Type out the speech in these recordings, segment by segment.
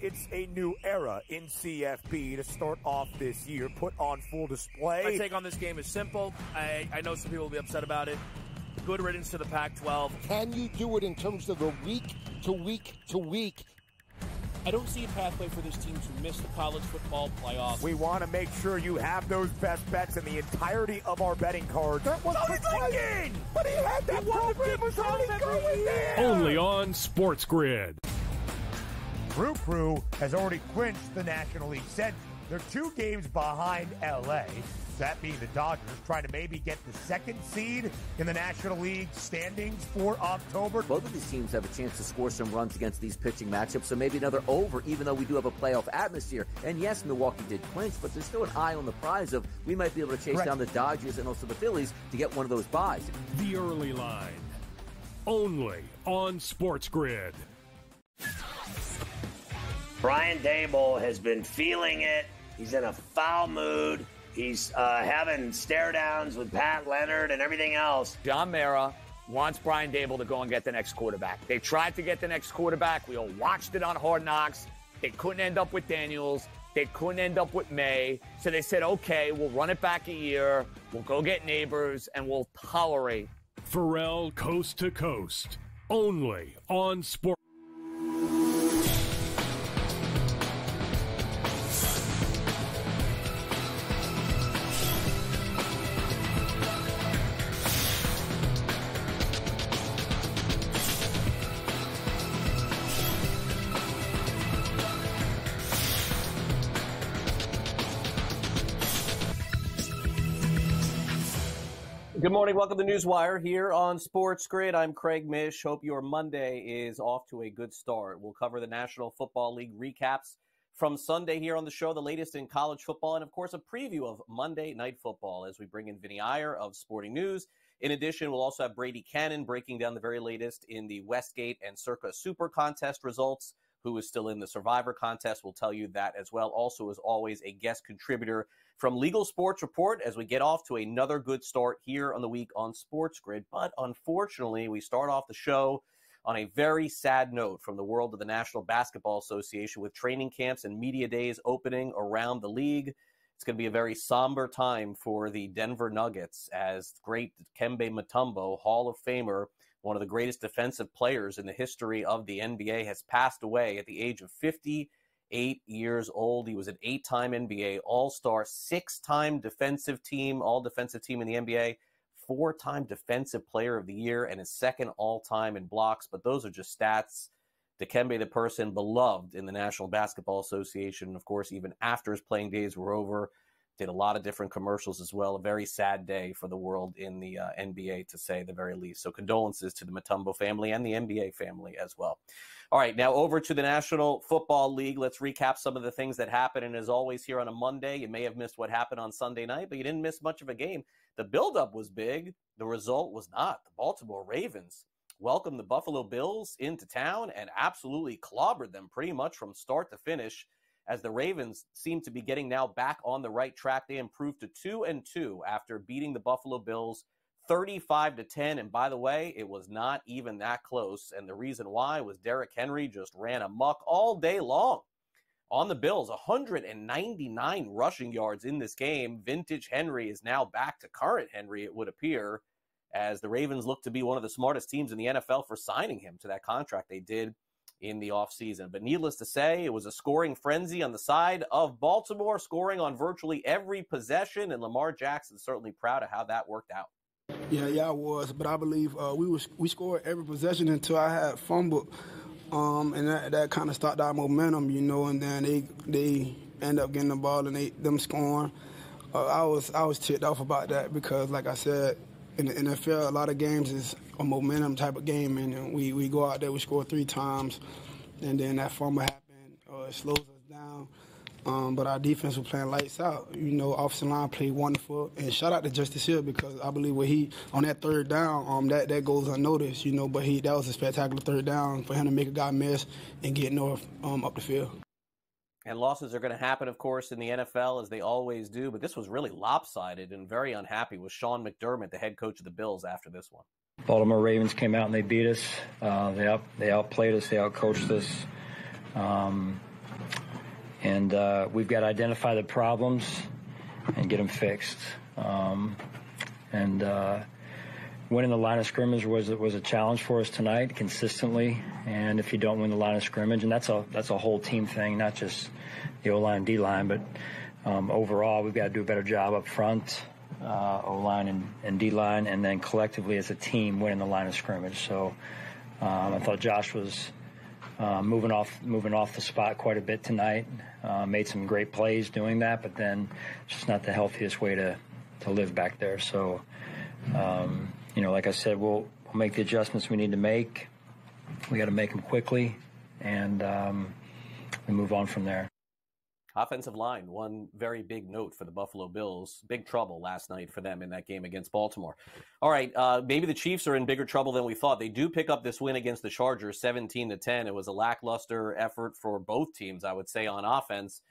it's a new era in CFP to start off this year, put on full display. My take on this game is simple. I know some people will be upset about it. Good riddance to the Pac-12. Can you do it in terms of a week to week to week? I don't see a pathway for this team to miss the college football playoffs. We want to make sure you have those best bets in the entirety of our betting cards. That was thinking! But he had that program was already going there! Only on SportsGrid. Crew has already clinched the National League Central. They're 2 games behind LA. That being the Dodgers, trying to maybe get the 2nd seed in the National League standings for October. Both of these teams have a chance to score some runs against these pitching matchups, so maybe another over, even though we do have a playoff atmosphere. And yes, Milwaukee did clinch, but there's still an eye on the prize of we might be able to chase down the Dodgers and also the Phillies to get one of those buys. The early line. Only on SportsGrid. Brian Daboll has been feeling it. He's in a foul mood. He's having stare-downs with Pat Leonard and everything else. John Mara wants Brian Daboll to go and get the next quarterback. They tried to get the next quarterback. We all watched it on Hard Knocks. They couldn't end up with Daniels. They couldn't end up with May. So they said, okay, we'll run it back a year. We'll go get neighbors, and we'll tolerate. Pharrell Coast to Coast. Only on Sport. Good morning. Welcome to NewsWire here on SportsGrid. I'm Craig Mish. Hope your Monday is off to a good start. We'll cover the National Football League recaps from Sunday here on the show, the latest in college football, and, of course, a preview of Monday Night Football as we bring in Vinnie Iyer of Sporting News. In addition, we'll also have Brady Kannon breaking down the very latest in the Westgate and Circa Super Contest results. Who is still in the Survivor contest. We'll tell you that as well. Also, as always, a guest contributor from Legal Sports Report as we get off to another good start here on the week on SportsGrid. But unfortunately, we start off the show on a very sad note from the world of the National Basketball Association with training camps and media days opening around the league. It's going to be a very somber time for the Denver Nuggets as great Dikembe Mutombo, Hall of Famer, one of the greatest defensive players in the history of the NBA, has passed away at the age of 58 years old. He was an 8-time NBA All-Star, 6-time defensive team, all-defensive team in the NBA, 4-time Defensive Player of the Year, and his second all-time in blocks. But those are just stats. Dikembe, the person, beloved in the National Basketball Association, of course, even after his playing days were over, did a lot of different commercials as well. A very sad day for the world in the NBA, to say the very least. So condolences to the Mutombo family and the NBA family as well. All right, now over to the National Football League. Let's recap some of the things that happened. And as always, here on a Monday, you may have missed what happened on Sunday night, but you didn't miss much of a game. The buildup was big. The result was not. The Baltimore Ravens welcomed the Buffalo Bills into town and absolutely clobbered them pretty much from start to finish. As the Ravens seem to be getting now back on the right track, they improved to 2-2 after beating the Buffalo Bills 35-10. And by the way, it was not even that close. And the reason why was Derrick Henry just ran amok all day long on the Bills. 199 rushing yards in this game. Vintage Henry is now back to current Henry, it would appear, as the Ravens look to be one of the smartest teams in the NFL for signing him to that contract they did in the offseason. But needless to say, it was a scoring frenzy on the side of Baltimore, scoring on virtually every possession, and Lamar Jackson's certainly proud of how that worked out. Yeah, I was. But I believe we scored every possession until I had fumbled, and that kind of stopped our momentum, and then they end up getting the ball and them scoring. I was ticked off about that because, like I said, in the NFL, a lot of games is a momentum type of game, and we go out there, we score 3 times, and then that fumble happened, it slows us down. But our defense was playing lights out. Offensive line played wonderful, and shout out to Justice Hill because I believe when he on that third down, that goes unnoticed, but that was a spectacular third down for him to make a guy miss and get north up the field. And losses are going to happen, of course, in the NFL, as they always do. But this was really lopsided, and very unhappy with Sean McDermott, the head coach of the Bills, after this one. Baltimore Ravens came out and they beat us. They outplayed us. They outcoached us. And we've got to identify the problems and get them fixed. Winning the line of scrimmage was a challenge for us tonight consistently. And if you don't win the line of scrimmage, and that's a whole team thing, not just the O-line, D-line, but overall we've got to do a better job up front, O-line and D-line, and then collectively as a team winning the line of scrimmage. So I thought Josh was moving off the spot quite a bit tonight. Made some great plays doing that, but then just not the healthiest way to live back there. So, like I said, we'll make the adjustments we need to make. We got to make them quickly, and we move on from there. Offensive line, one very big note for the Buffalo Bills. Big trouble last night for them in that game against Baltimore. All right, maybe the Chiefs are in bigger trouble than we thought. They do pick up this win against the Chargers, 17-10. It was a lackluster effort for both teams, I would say, on offense.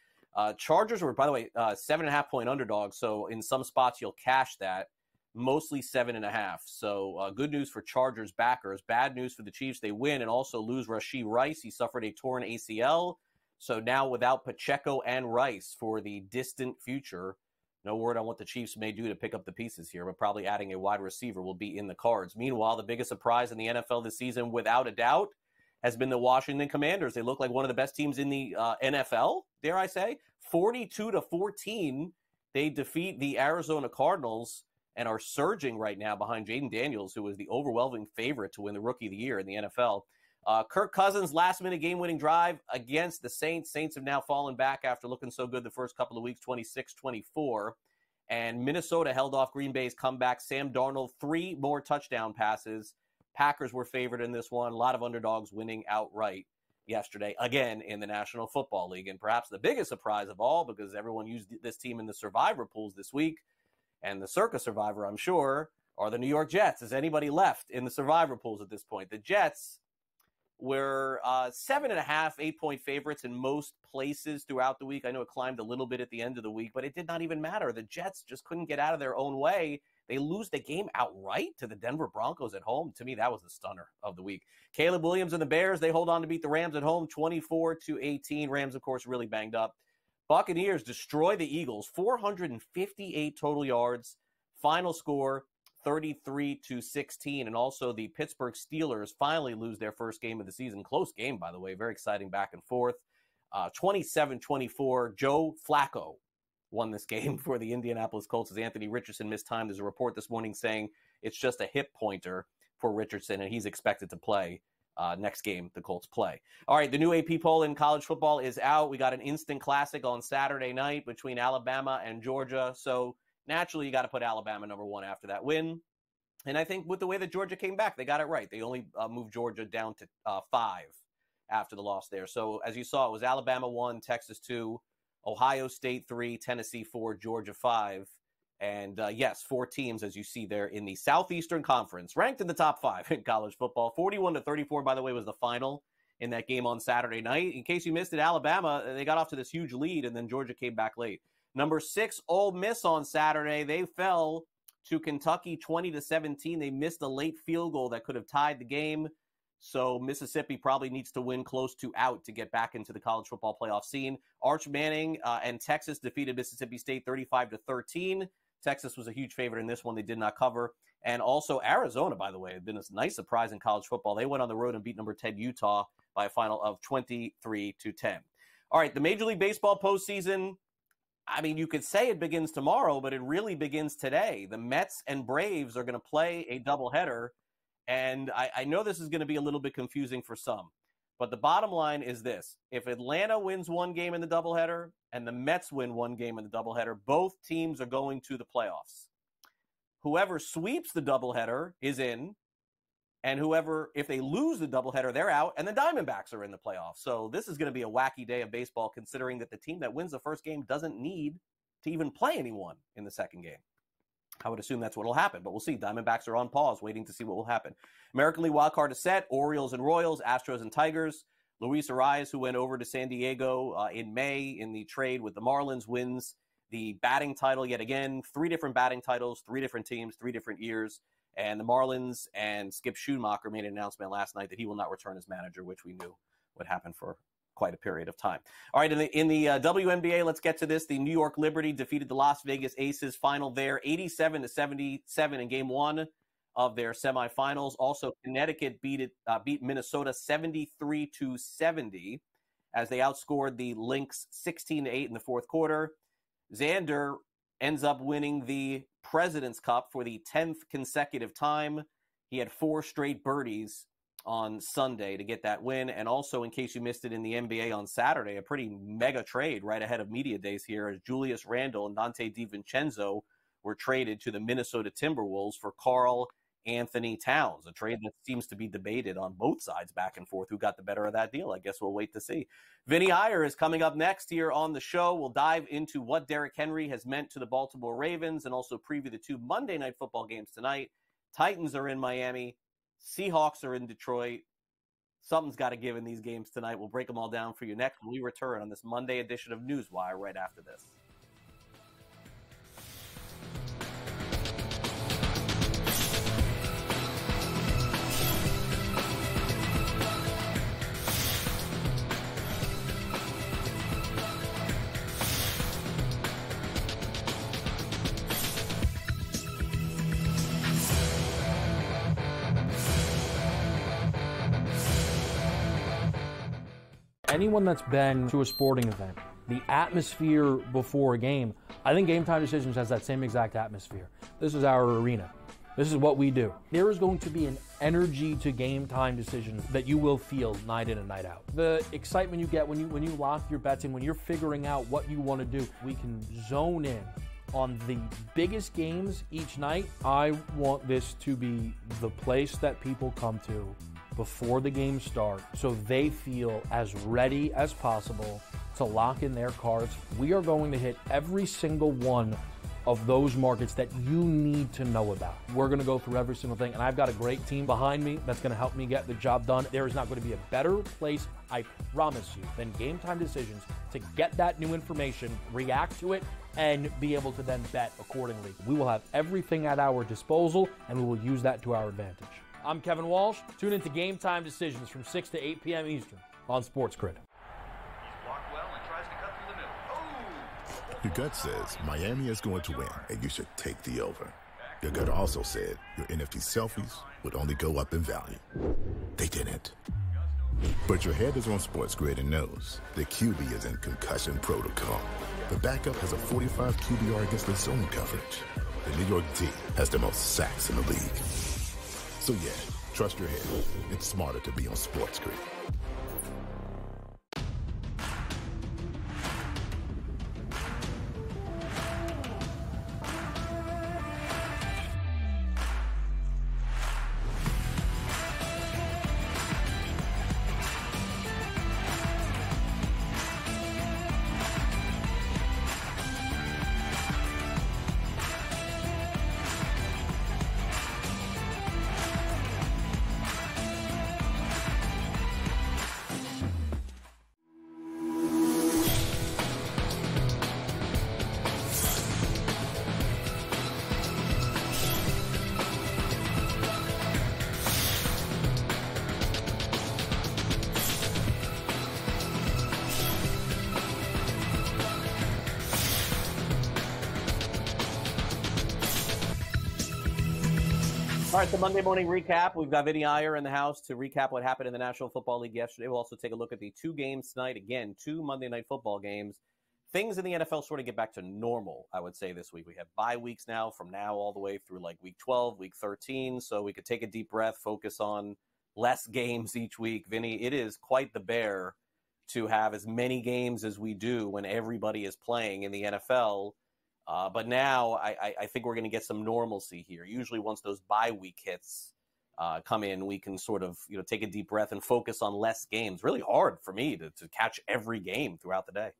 Chargers were, by the way, 7.5-point underdogs, so in some spots you'll cash that. Mostly 7.5. So good news for Chargers backers. Bad news for the Chiefs. They win and also lose Rashee Rice. He suffered a torn ACL. So now without Pacheco and Rice for the distant future, no word on what the Chiefs may do to pick up the pieces here, but probably adding a wide receiver will be in the cards. Meanwhile, the biggest surprise in the NFL this season, without a doubt, has been the Washington Commanders. They look like one of the best teams in the NFL, dare I say. 42-14, they defeat the Arizona Cardinals and are surging right now behind Jaden Daniels, who is the overwhelming favorite to win the Rookie of the Year in the NFL. Kirk Cousins' last-minute game-winning drive against the Saints. Saints have now fallen back after looking so good the first couple of weeks, 26-24. And Minnesota held off Green Bay's comeback. Sam Darnold, 3 more touchdown passes. Packers were favored in this one. A lot of underdogs winning outright yesterday, again, in the National Football League. And perhaps the biggest surprise of all, because everyone used this team in the Survivor pools this week, and the Circa Survivor, I'm sure, are the New York Jets. Is anybody left in the Survivor pools at this point? The Jets were 7.5, 8-point favorites in most places throughout the week. I know it climbed a little bit at the end of the week, but it did not even matter. The Jets just couldn't get out of their own way. They lose the game outright to the Denver Broncos at home. To me, that was the stunner of the week. Caleb Williams and the Bears, they hold on to beat the Rams at home, 24-18. Rams, of course, really banged up. Buccaneers destroy the Eagles, 458 total yards. Final score, 33-16. And also the Pittsburgh Steelers finally lose their first game of the season. Close game, by the way. Very exciting back and forth. 27-24. Joe Flacco won this game for the Indianapolis Colts as Anthony Richardson missed time. There's a report this morning saying it's just a hip pointer for Richardson, and he's expected to play next game the Colts play. All right, the new AP poll in college football is out. We got an instant classic on Saturday night between Alabama and Georgia. So naturally, you got to put Alabama number 1 after that win. And I think with the way that Georgia came back, they got it right. They only moved Georgia down to 5 after the loss there. So as you saw, it was Alabama 1, Texas 2, Ohio State 3, Tennessee 4, Georgia 5. And yes, 4 teams, as you see there in the Southeastern Conference, ranked in the top 5 in college football. 41-34, by the way, was the final in that game on Saturday night. In case you missed it, Alabama, they got off to this huge lead, and then Georgia came back late. Number 6, Ole Miss on Saturday. They fell to Kentucky 20-17. They missed a late field goal that could have tied the game. So Mississippi probably needs to win close to out to get back into the college football playoff scene. Arch Manning and Texas defeated Mississippi State 35-13. Texas was a huge favorite in this one. They did not cover. And also Arizona, by the way, had been a nice surprise in college football. They went on the road and beat number 10 Utah by a final of 23-10. All right, the Major League Baseball postseason, I mean, you could say it begins tomorrow, but it really begins today. The Mets and Braves are going to play a doubleheader. And I know this is going to be a little bit confusing for some. But the bottom line is this. If Atlanta wins 1 game in the doubleheader and the Mets win 1 game in the doubleheader, both teams are going to the playoffs. Whoever sweeps the doubleheader is in, and whoever, if they lose the doubleheader, they're out, and the Diamondbacks are in the playoffs. So this is going to be a wacky day of baseball, considering that the team that wins the first game doesn't need to even play anyone in the second game. I would assume that's what will happen, but we'll see. Diamondbacks are on pause, waiting to see what will happen. American League wildcard is set. Orioles and Royals, Astros and Tigers. Luis Arias, who went over to San Diego in May in the trade with the Marlins, wins the batting title yet again. 3 different batting titles, 3 different teams, 3 different years. And the Marlins and Skip Schumacher made an announcement last night that he will not return as manager, which we knew would happen for quite a period of time. All right, in the WNBA, let's get to this. The New York Liberty defeated the Las Vegas Aces. Final there, 87-77 in Game 1 of their semifinals. Also, Connecticut beat Minnesota 73-70 as they outscored the Lynx 16-8 in the fourth quarter. Xander ends up winning the President's Cup for the 10th consecutive time. He had 4 straight birdies on Sunday to get that win. And also, in case you missed it in the NBA on Saturday, a pretty mega trade right ahead of media days here as Julius Randle and Dante DiVincenzo were traded to the Minnesota Timberwolves for Karl Anthony Towns, a trade that seems to be debated on both sides back and forth. Who got the better of that deal? I guess we'll wait to see. Vinnie Iyer is coming up next here on the show. We'll dive into what Derrick Henry has meant to the Baltimore Ravens and also preview the 2 Monday Night Football games tonight. Titans are in Miami. Seahawks are in Detroit. Something's got to give in these games tonight. We'll break them all down for you next when we return on this Monday edition of NewsWire right after this. Anyone that's been to a sporting event, the atmosphere before a game, I think Game Time Decisions has that same exact atmosphere. This is our arena. This is what we do. There is going to be an energy to Game Time Decisions that you will feel night in and night out. The excitement you get when you lock your bets in, when you're figuring out what you want to do, we can zone in on the biggest games each night. I want this to be the place that people come to before the games start so they feel as ready as possible to lock in their cards. We are going to hit every single one of those markets that you need to know about. We're going to go through every single thing, and I've got a great team behind me that's going to help me get the job done. There is not going to be a better place, I promise you, than Game Time Decisions to get that new information, react to it, and be able to then bet accordingly. We will have everything at our disposal, and we will use that to our advantage. I'm Kevin Walsh. Tune into Game Time Decisions from 6 to 8 p.m. Eastern on SportsGrid. Your gut says Miami is going to win, and you should take the over. Your gut also said your NFT selfies would only go up in value. They didn't. But your head is on SportsGrid and knows the QB is in concussion protocol. The backup has a 45 QBR against the zone coverage. The New York D has the most sacks in the league. So yeah, trust your head. It's smarter to be on SportsGrid. All right, the Monday morning recap. We've got Vinnie Iyer in the house to recap what happened in the National Football League yesterday. We'll also take a look at the 2 games tonight. Again, 2 Monday Night Football games. Things in the NFL sort of get back to normal, I would say, this week. We have bye weeks now from now all the way through like week 12, week 13. So we could take a deep breath, focus on less games each week. Vinnie, it is quite the bear to have as many games as we do when everybody is playing in the NFL. But now I think we're going to get some normalcy here. Usually once those bye week hits come in, we can sort of take a deep breath and focus on less games. Really hard for me to catch every game throughout the day.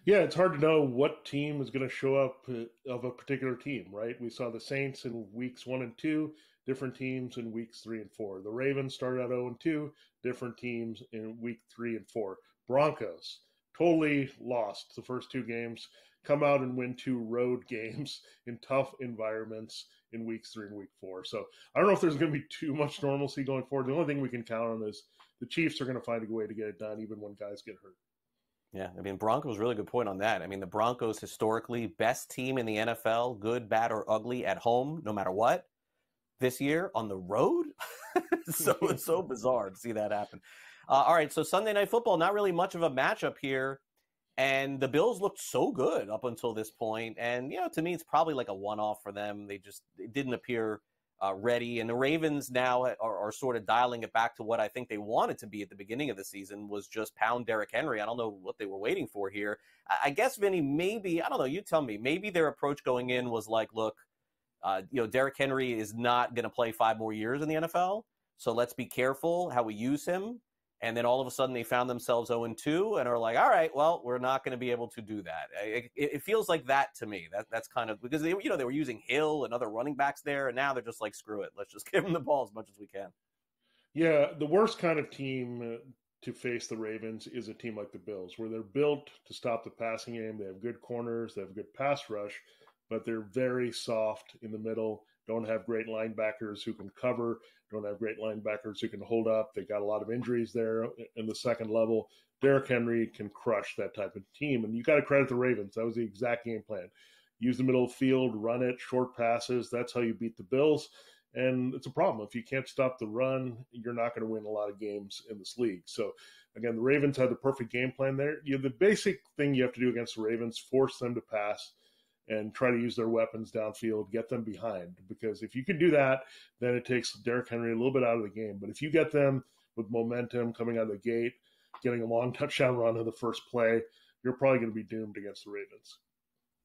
Yeah, it's hard to know what team is going to show up of a particular team, right? We saw the Saints in weeks 1 and 2, different teams in weeks 3 and 4. The Ravens started out 0-2, different teams in week 3 and 4. Broncos totally lost the first 2 games. Come out and win 2 road games in tough environments in weeks 3 and week 4. So I don't know if there's going to be too much normalcy going forward. The only thing we can count on is the Chiefs are going to find a way to get it done even when guys get hurt. Yeah, I mean, Broncos, really good point on that. I mean, the Broncos historically best team in the NFL, good, bad, or ugly at home, no matter what. This year on the road, it's so bizarre to see that happen. All right, so Sunday Night Football, not really much of a matchup here, and the Bills looked so good up until this point, and to me, it's probably like a one-off for them. They didn't appear ready, and the Ravens now are sort of dialing it back to what I think they wanted to be at the beginning of the season, was just pound Derrick Henry. I don't know what they were waiting for here. I guess, Vinny, maybe, I don't know, you tell me, maybe their approach going in was like, look, Derrick Henry is not going to play 5 more years in the NFL, so let's be careful how we use him. And then all of a sudden they found themselves 0-2 and are like, all right, well, we're not going to be able to do that. It feels like that to me. That's kind of because they were using Hill and other running backs there, and now they're just like, screw it, let's just give them the ball as much as we can. Yeah, the worst kind of team to face the Ravens is a team like the Bills, where they're built to stop the passing game. They have good corners, they have good pass rush, but they're very soft in the middle. Don't have great linebackers who can cover. Don't have great linebackers who can hold up. They got a lot of injuries there in the second level. Derrick Henry can crush that type of team. And you got to credit the Ravens. That was the exact game plan. Use the middle of the field, run it, short passes. That's how you beat the Bills. And it's a problem. If you can't stop the run, you're not going to win a lot of games in this league. So, again, the Ravens had the perfect game plan there. The basic thing you have to do against the Ravens, force them to pass and try to use their weapons downfield, get them behind. Because if you can do that, then it takes Derrick Henry a little bit out of the game. But if you get them with momentum coming out of the gate, getting a long touchdown run on the first play, you're probably going to be doomed against the Ravens.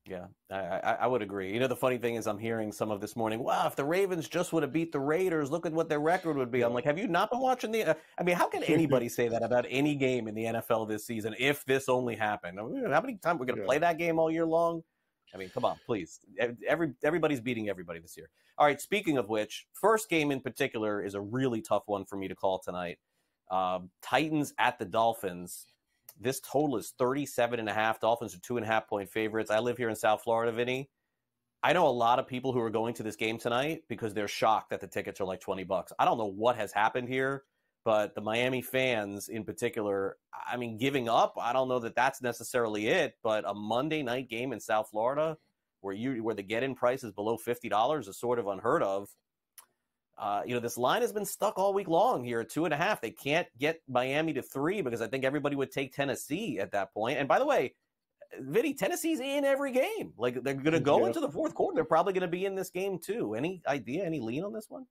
Yeah, I would agree. The funny thing is I'm hearing some of this morning, wow, if the Ravens just would have beat the Raiders, look at what their record would be. I'm like, have you not been watching the I mean, how can anybody say that about any game in the NFL this season if this only happened? I mean, how many times we're going to play that game all year long? I mean, come on, please. Everybody's beating everybody this year. All right, speaking of which, first game in particular is a really tough one for me to call tonight. Titans at the Dolphins. This total is 37.5. Dolphins are 2.5-point favorites. I live here in South Florida, Vinny. I know a lot of people who are going to this game tonight because they're shocked that the tickets are like $20. I don't know what has happened here, but the Miami fans in particular, I mean, giving up, I don't know that that's necessarily it, but a Monday night game in South Florida where the get-in price is below $50 is sort of unheard of. This line has been stuck all week long here at 2.5. They can't get Miami to 3 because I think everybody would take Tennessee at that point. And by the way, Vinny, Tennessee's in every game. Like, they're going to go into the fourth quarter. They're probably going to be in this game too. Any idea, any lean on this one?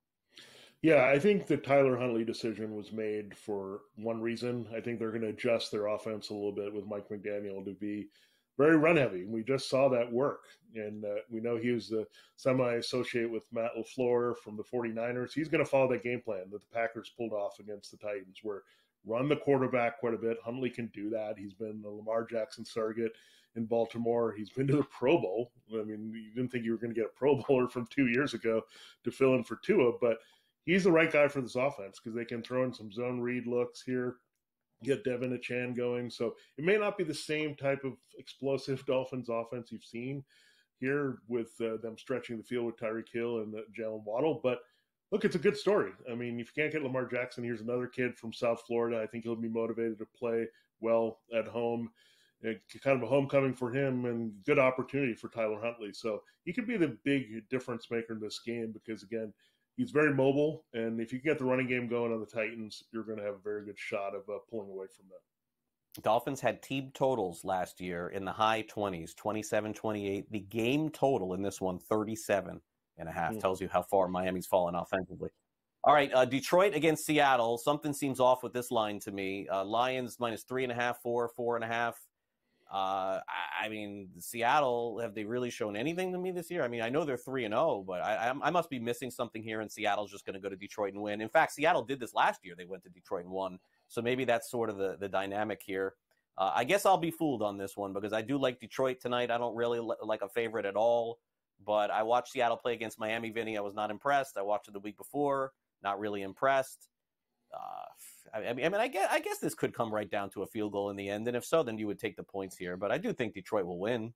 Yeah, I think the Tyler Huntley decision was made for one reason. I think they're going to adjust their offense a little bit with Mike McDaniel to be very run-heavy. We just saw that work. And we know he was the semi-associate with Matt LaFleur from the 49ers. He's going to follow that game plan that the Packers pulled off against the Titans, where run the quarterback quite a bit. Huntley can do that. He's been the Lamar Jackson surrogate in Baltimore. He's been to the Pro Bowl. I mean, you didn't think you were going to get a Pro Bowler from 2 years ago to fill in for Tua, but he's the right guy for this offense because they can throw in some zone read looks here, get Devin Achane going. So it may not be the same type of explosive Dolphins offense you've seen here with them stretching the field with Tyreek Hill and Jalen Waddle. But look, it's a good story. I mean, if you can't get Lamar Jackson, here's another kid from South Florida. I think he'll be motivated to play well at home. Kind of a homecoming for him and good opportunity for Tyler Huntley. So he could be the big difference maker in this game because, again, he's very mobile, and if you get the running game going on the Titans, you're going to have a very good shot of pulling away from them. Dolphins had team totals last year in the high 20s, 27-28. The game total in this one, 37.5. Tells you how far Miami's fallen offensively. All right, Detroit against Seattle. Something seems off with this line to me. Lions minus 3.5, 4.5. I mean, Seattle, have they really shown anything to me this year? I mean, I know they're 3-0, but I must be missing something here, and Seattle's just going to go to Detroit and win. In fact, Seattle did this last year. They went to Detroit and won. So maybe that's sort of the dynamic here. I guess I'll be fooled on this one because I do like Detroit tonight. I don't really like a favorite at all, but I watched Seattle play against Miami, Vinny. I was not impressed. I watched it the week before. Not really impressed. I mean, I guess this could come right down to a field goal in the end, and if so, then you would take the points here. But I do think Detroit will win.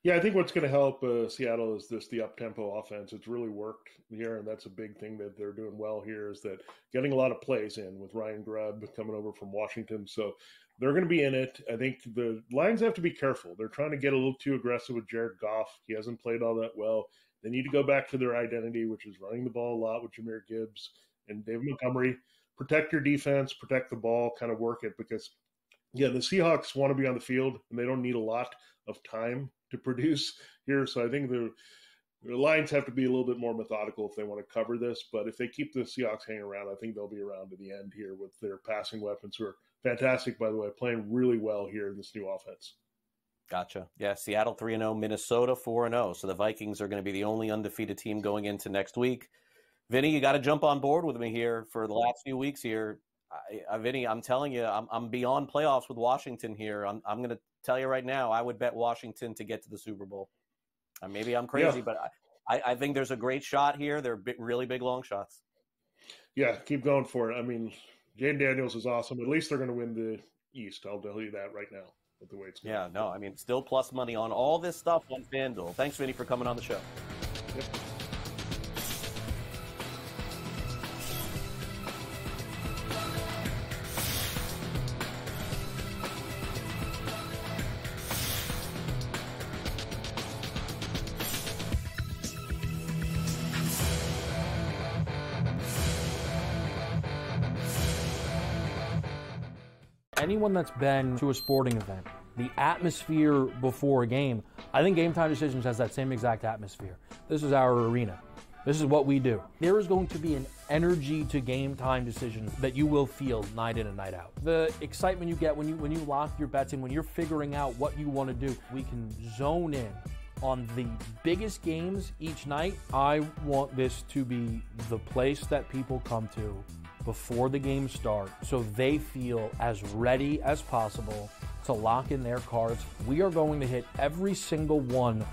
Yeah, I think what's going to help Seattle is the up-tempo offense. It's really worked here, and that's a big thing that they're doing well here is that getting a lot of plays in with Ryan Grubb coming over from Washington. So they're going to be in it. I think the Lions have to be careful. They're trying to get a little too aggressive with Jared Goff. He hasn't played all that well. They need to go back to their identity, which is running the ball a lot with Jahmyr Gibbs and David Montgomery. Protect your defense, protect the ball, kind of work it because, yeah, the Seahawks want to be on the field, and they don't need a lot of time to produce here. So I think the Lions have to be a little bit more methodical if they want to cover this. But if they keep the Seahawks hanging around, I think they'll be around to the end here with their passing weapons, who are fantastic, by the way, playing really well here in this new offense. Gotcha. Yeah, Seattle 3-0, Minnesota 4-0. So the Vikings are going to be the only undefeated team going into next week. Vinny, you got to jump on board with me here for the last few weeks here. Vinny, I'm telling you, I'm beyond playoffs with Washington here. I'm going to tell you right now, I would bet Washington to get to the Super Bowl. Maybe I'm crazy, but I think there's a great shot here. They're really big long shots. Yeah, keep going for it. I mean, Jaden Daniels is awesome. At least they're going to win the East. I'll tell you that right now with the way it's going. Yeah, no, I mean, still plus money on all this stuff on FanDuel. Thanks, Vinny, for coming on the show. Yep. Anyone that's been to a sporting event, the atmosphere before a game, I think Game Time Decisions has that same exact atmosphere. This is our arena. This is what we do. There is going to be an energy to Game Time Decisions that you will feel night in and night out. The excitement you get when you lock your bets in, when you're figuring out what you want to do, we can zone in on the biggest games each night. I want this to be the place that people come to before the games start so they feel as ready as possible to lock in their cards. We are going to hit every single one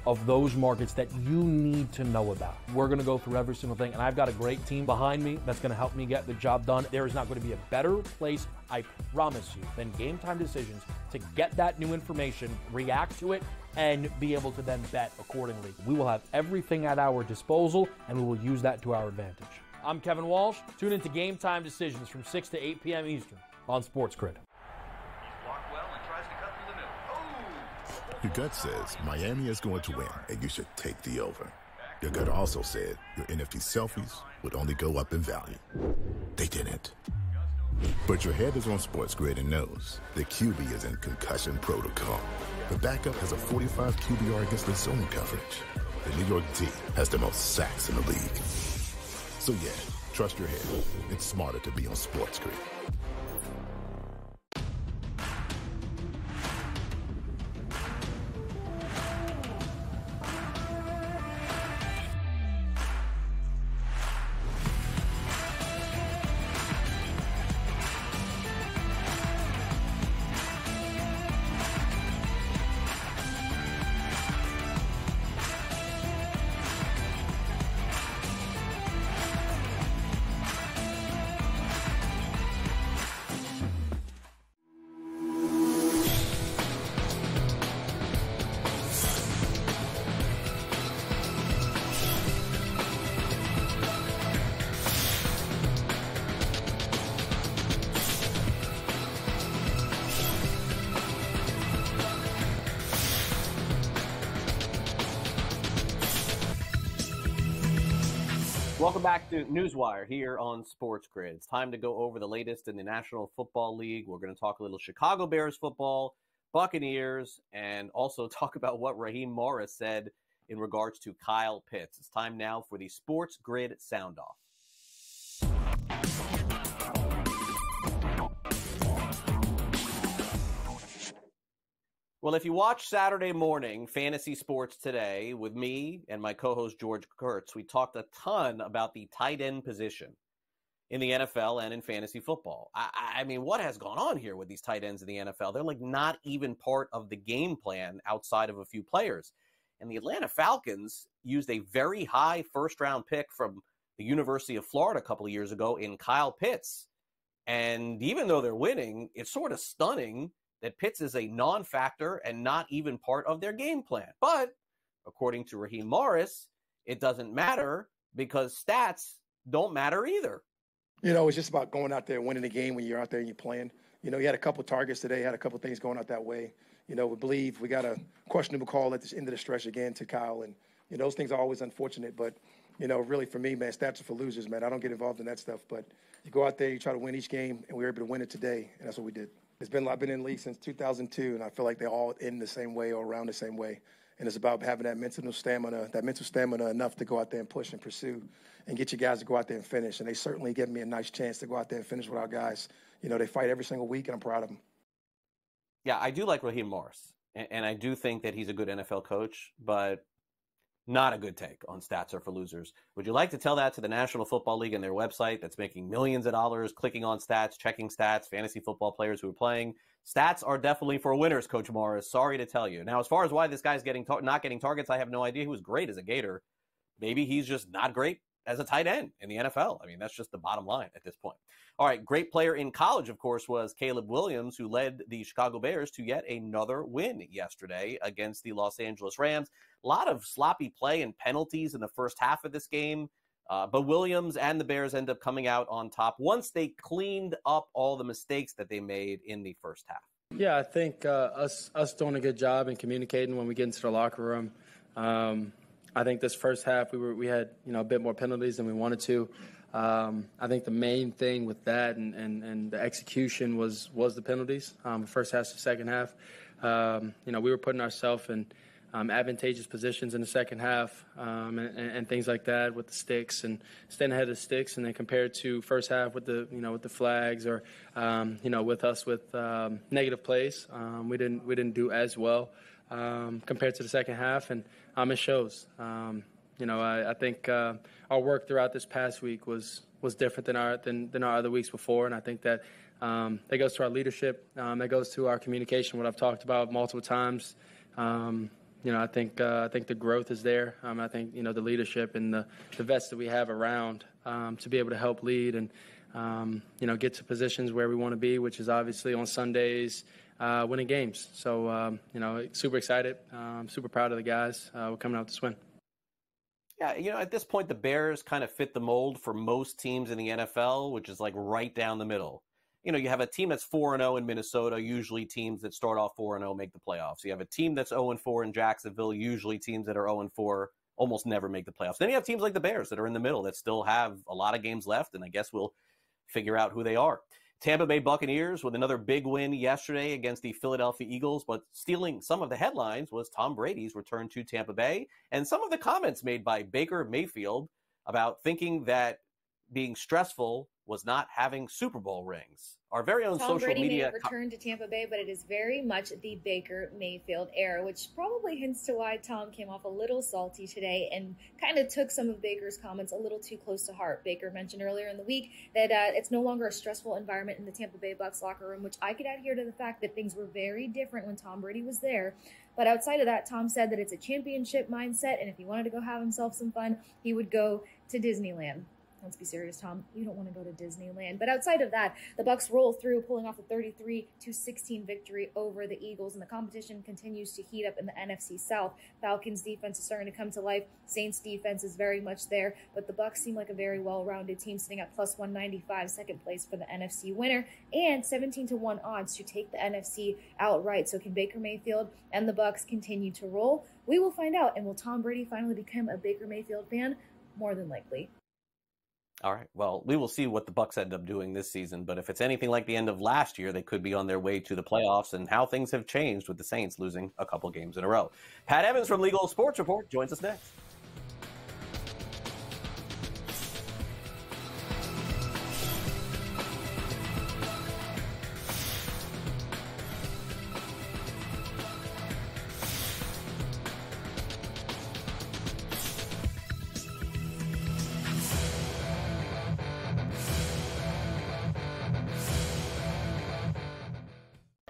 of those markets that you need to know about. We're going to go through every single thing, and I've got a great team behind me that's going to help me get the job done. There is not going to be a better place, I promise you, than Game Time Decisions to get that new information, react to it, and be able to then bet accordingly. We will have everything at our disposal, and we will use that to our advantage. I'm Kevin Walsh. Tune into Game Time Decisions from 6 to 8 p.m. Eastern on SportsGrid. Your gut says Miami is going to win, and you should take the over. Your gut also said your NFT selfies would only go up in value. They didn't. But your head is on SportsGrid and knows the QB is in concussion protocol. The backup has a 45 QBR against the zone coverage. The New York D has the most sacks in the league. So yeah, trust your head. It's smarter to be on SportsGrid. Welcome back to NewsWire here on SportsGrid. It's time to go over the latest in the National Football League. We're going to talk a little Chicago Bears football, Buccaneers, and also talk about what Raheem Morris said in regards to Kyle Pitts. It's time now for the SportsGrid sound-off. Well, if you watch Saturday morning Fantasy Sports Today with me and my co-host George Kurtz, we talked a ton about the tight end position in the NFL and in fantasy football. I mean, what has gone on here with these tight ends in the NFL? They're like not even part of the game plan outside of a few players. And the Atlanta Falcons used a very high first-round pick from the University of Florida a couple of years ago in Kyle Pitts. And even though they're winning, it's sort of stunning that Pitts is a non-factor and not even part of their game plan. But according to Raheem Morris, it doesn't matter because stats don't matter either. You know, it's just about going out there and winning the game when you're out there and you're playing. You know, he had a couple targets today, had a couple things going out that way. You know, we believe we got a questionable call at the end of the stretch again to Kyle. And, you know, those things are always unfortunate. But, you know, really for me, man, stats are for losers, man. I don't get involved in that stuff. But you go out there, you try to win each game, and we were able to win it today. And that's what we did. I've been in the league since 2002, and I feel like they're all in the same way or around the same way. And it's about having that mental stamina enough to go out there and push and pursue and get your guys to go out there and finish. And they certainly give me a nice chance to go out there and finish with our guys. You know, they fight every single week, and I'm proud of them. Yeah, I do like Raheem Morris, and I do think that he's a good NFL coach, but not a good take on stats are for losers. Would you like to tell that to the National Football League and their website that's making millions of dollars clicking on stats, checking stats, fantasy football players who are playing? Stats are definitely for winners, Coach Morris. Sorry to tell you. Now, as far as why this guy's not getting targets, I have no idea. He was great as a Gator. Maybe he's just not great as a tight end in the NFL. I mean, that's just the bottom line at this point. All right, great player in college, of course, was Caleb Williams, who led the Chicago Bears to yet another win yesterday against the Los Angeles Rams. A lot of sloppy play and penalties in the first half of this game, but Williams and the Bears end up coming out on top once they cleaned up all the mistakes that they made in the first half. Yeah, I think us doing a good job in communicating when we get into the locker room. I think this first half we had a bit more penalties than we wanted to. I think the main thing with that and the execution was the penalties. First half to second half, we were putting ourselves in advantageous positions in the second half and things like that with the sticks and staying ahead of the sticks, and then compared to first half with the flags or with us with negative plays, we didn't do as well compared to the second half, and it shows. I think our work throughout this past week was different than our other weeks before, and I think that goes to our leadership, that goes to our communication, what I've talked about multiple times. I think the growth is there. I think the leadership and the vets that we have around to be able to help lead and get to positions where we want to be, which is obviously on Sundays, winning games. So super excited, super proud of the guys. We're coming out to win. Yeah, at this point, the Bears kind of fit the mold for most teams in the NFL, which is like right down the middle. You have a team that's 4-0 in Minnesota. Usually teams that start off 4-0 make the playoffs. You have a team that's 0-4 in Jacksonville. Usually teams that are 0-4 almost never make the playoffs. Then you have teams like the Bears that are in the middle that still have a lot of games left, and I guess we'll figure out who they are. Tampa Bay Buccaneers with another big win yesterday against the Philadelphia Eagles, but stealing some of the headlines was Tom Brady's return to Tampa Bay and some of the comments made by Baker Mayfield about thinking that being stressful was not having Super Bowl rings. Our very own Tom social Brady media... may have returned to Tampa Bay, but it is very much the Baker Mayfield era, which probably hints to why Tom came off a little salty today and kind of took some of Baker's comments a little too close to heart. Baker mentioned earlier in the week that it's no longer a stressful environment in the Tampa Bay Bucs locker room, which I could adhere to the fact that things were very different when Tom Brady was there. But outside of that, Tom said that it's a championship mindset, and if he wanted to go have himself some fun, he would go to Disneyland. Let's be serious, Tom. You don't want to go to Disneyland. But outside of that, the Bucs roll through, pulling off a 33-16 victory over the Eagles, and the competition continues to heat up in the NFC South. Falcons defense is starting to come to life. Saints defense is very much there, but the Bucs seem like a very well-rounded team, sitting at plus 195, second place for the NFC winner, and 17-1 odds to take the NFC outright. So can Baker Mayfield and the Bucs continue to roll? We will find out. And will Tom Brady finally become a Baker Mayfield fan? More than likely. All right. Well, we will see what the Bucs end up doing this season, but if it's anything like the end of last year, they could be on their way to the playoffs, and how things have changed with the Saints losing a couple games in a row. Pat Evans from Legal Sports Report joins us next.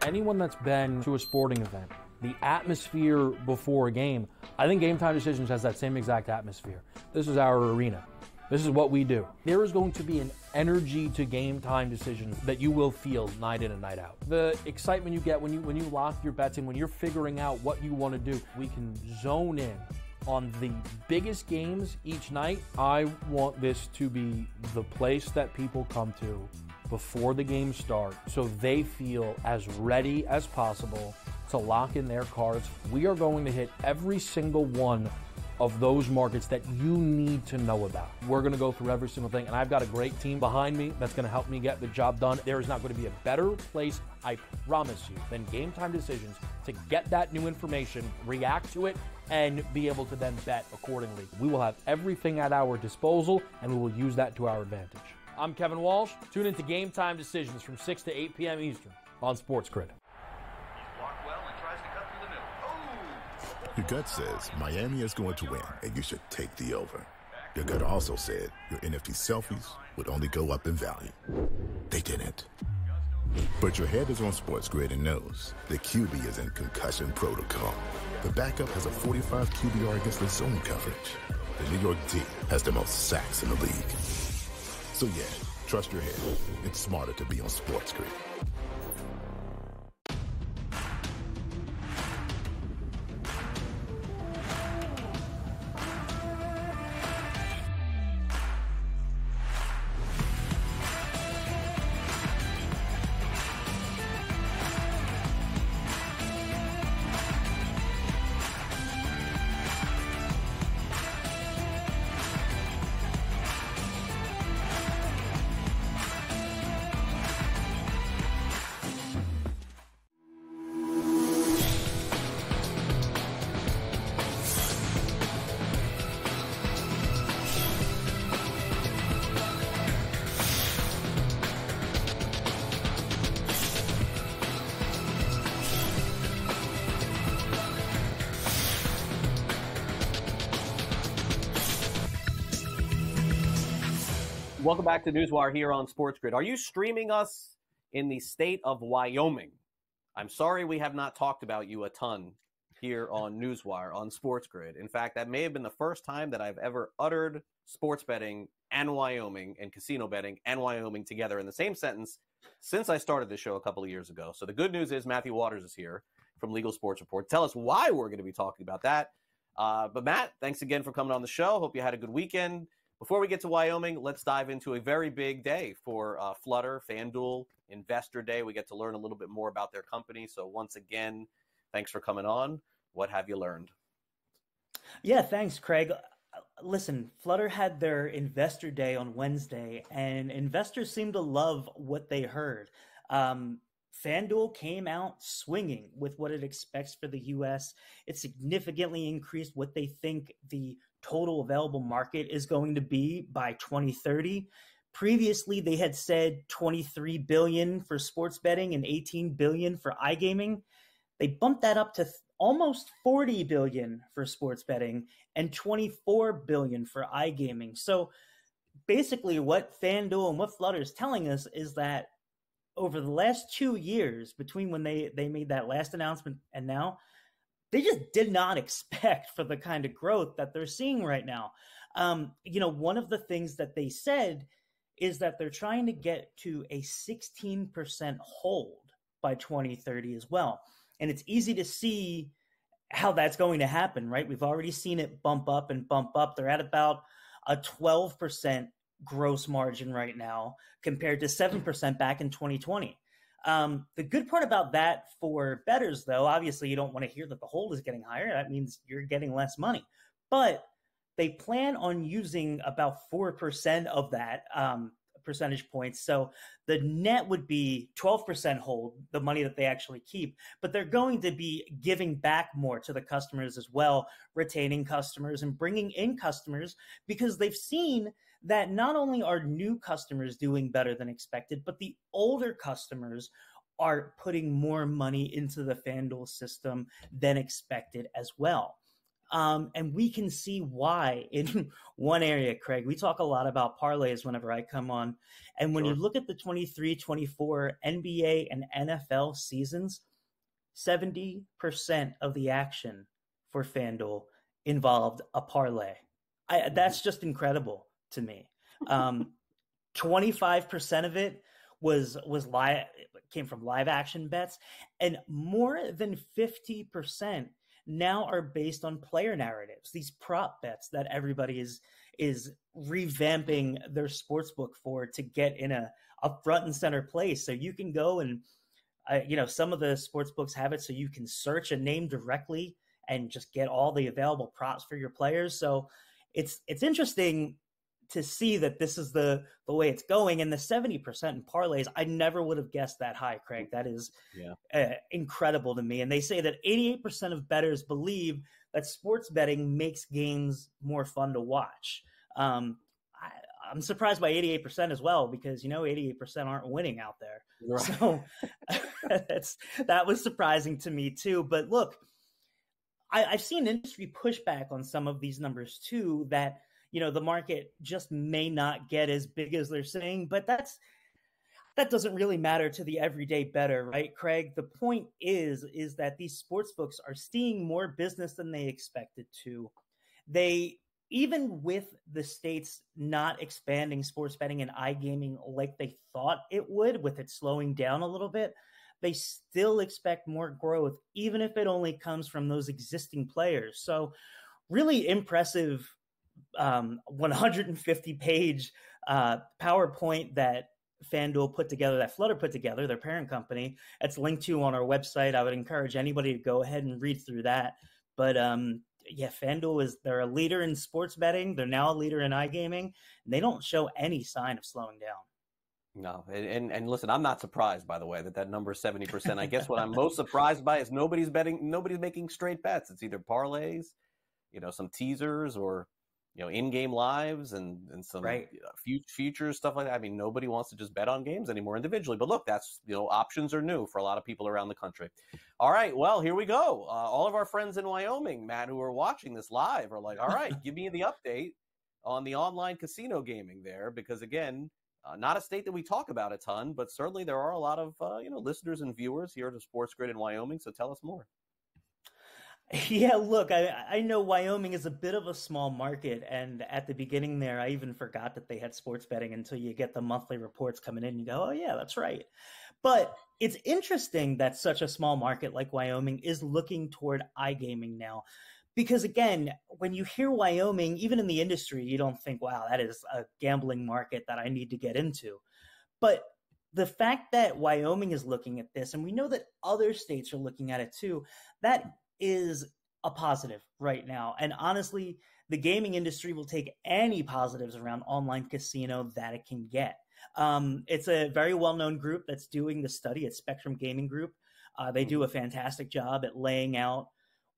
Anyone that's been to a sporting event, the atmosphere before a game, I think Game Time Decisions has that same exact atmosphere. This is our arena. This is what we do. There is going to be an energy to game time decisions that you will feel night in and night out. The excitement you get when you lock your bets in, when you're figuring out what you want to do, we can zone in on the biggest games each night. I want this to be the place that people come to before the games start so they feel as ready as possible to lock in their cards. We are going to hit every single one of those markets that you need to know about. We're going to go through every single thing, and I've got a great team behind me that's going to help me get the job done. There is not going to be a better place, I promise you, than Game Time Decisions to get that new information, react to it, and be able to then bet accordingly. We will have everything at our disposal, and we will use that to our advantage. I'm Kevin Walsh. Tune into Game Time Decisions from 6 to 8 p.m. Eastern on SportsGrid. Your gut says Miami is going to win, and you should take the over. Your gut also said your NFT selfies would only go up in value. They didn't. But your head is on SportsGrid and knows the QB is in concussion protocol. The backup has a 45 QBR against the zone coverage. The New York D has the most sacks in the league. So yeah, trust your head. It's smarter to be on SportsGrid. Welcome back to NewsWire here on SportsGrid. Are you streaming us in the state of Wyoming? I'm sorry we have not talked about you a ton here on NewsWire on SportsGrid. In fact, that may have been the first time that I've ever uttered sports betting and Wyoming and casino betting and Wyoming together in the same sentence since I started this show a couple of years ago. So the good news is Matthew Waters is here from Legal Sports Report. Tell us why we're going to be talking about that. But Matt, thanks again for coming on the show. Hope you had a good weekend. Before we get to Wyoming, let's dive into a very big day for Flutter, FanDuel, Investor Day. We get to learn a little bit more about their company. So once again, thanks for coming on. What have you learned? Yeah, thanks, Craig. Listen, Flutter had their Investor Day on Wednesday, and investors seem to love what they heard. FanDuel came out swinging with what it expects for the U.S. It significantly increased what they think the total available market is going to be by 2030. Previously, they had said $23 billion for sports betting and $18 billion for iGaming. They bumped that up to almost $40 billion for sports betting and $24 billion for iGaming. So basically what FanDuel and what Flutter is telling us is that over the last 2 years, between when they made that last announcement and now, they just did not expect for the kind of growth that they're seeing right now. One of the things that they said is that they're trying to get to a 16% hold by 2030 as well. And it's easy to see how that's going to happen, right? We've already seen it bump up and bump up. They're at about a 12% gross margin right now compared to 7% back in 2020. The good part about that for bettors, though, obviously you don't want to hear that the hold is getting higher. That means you're getting less money. But they plan on using about 4% of that percentage points. So the net would be 12% hold, the money that they actually keep. But they're going to be giving back more to the customers as well, retaining customers and bringing in customers, because they've seen that not only are new customers doing better than expected, but the older customers are putting more money into the FanDuel system than expected as well. And we can see why in one area, Craig. We talk a lot about parlays whenever I come on. And when you look at the 23-24 NBA and NFL seasons, 70% of the action for FanDuel involved a parlay. That's just incredible. to me. 25% of it was live, came from live action bets, and more than 50% now are based on player narratives, these prop bets that everybody is revamping their sportsbook for to get in a front and center place. So you can go and some of the sports books have it so you can search a name directly and just get all the available props for your players. So it's interesting to see that this is the way it's going. And the 70% in parlays, I never would have guessed that high, Craig. That is incredible to me. And they say that 88% of bettors believe that sports betting makes games more fun to watch. I'm surprised by 88% as well, because 88% aren't winning out there. Right. So that was surprising to me too. But look, I've seen industry pushback on some of these numbers too, that the market just may not get as big as they're saying, but that doesn't really matter to the everyday bettor, right, Craig? The point is that these sports books are seeing more business than they expected to. Even with the states not expanding sports betting and iGaming like they thought it would, with it slowing down a little bit, they still expect more growth, even if it only comes from those existing players. So really impressive 150-page PowerPoint that FanDuel put together, that Flutter put together, their parent company. It's linked to on our website. I would encourage anybody to go ahead and read through that. But FanDuel they're a leader in sports betting. They're now a leader in iGaming. And they don't show any sign of slowing down. No, and listen, I'm not surprised, by the way, that number is 70%. I guess what I'm most surprised by is nobody's making straight bets. It's either parlays, some teasers, or in-game lives and some futures, stuff like that. I mean, nobody wants to just bet on games anymore individually. But look, that's, options are new for a lot of people around the country. All right, well, here we go. All of our friends in Wyoming, Matt, who are watching this live are like, all right, give me the update on the online casino gaming there, because, again, not a state that we talk about a ton, but certainly there are a lot of, listeners and viewers here to SportsGrid in Wyoming, so tell us more. Yeah, look, I know Wyoming is a bit of a small market, and at the beginning there, I even forgot that they had sports betting until you get the monthly reports coming in and you go, oh yeah, that's right. But it's interesting that such a small market like Wyoming is looking toward iGaming now, because again, when you hear Wyoming, even in the industry, you don't think, wow, that is a gambling market that I need to get into. But the fact that Wyoming is looking at this, and we know that other states are looking at it too, that is a positive right now. And honestly, the gaming industry will take any positives around online casino that it can get. It's a very well-known group that's doing the study. It's Spectrum Gaming Group. They do a fantastic job at laying out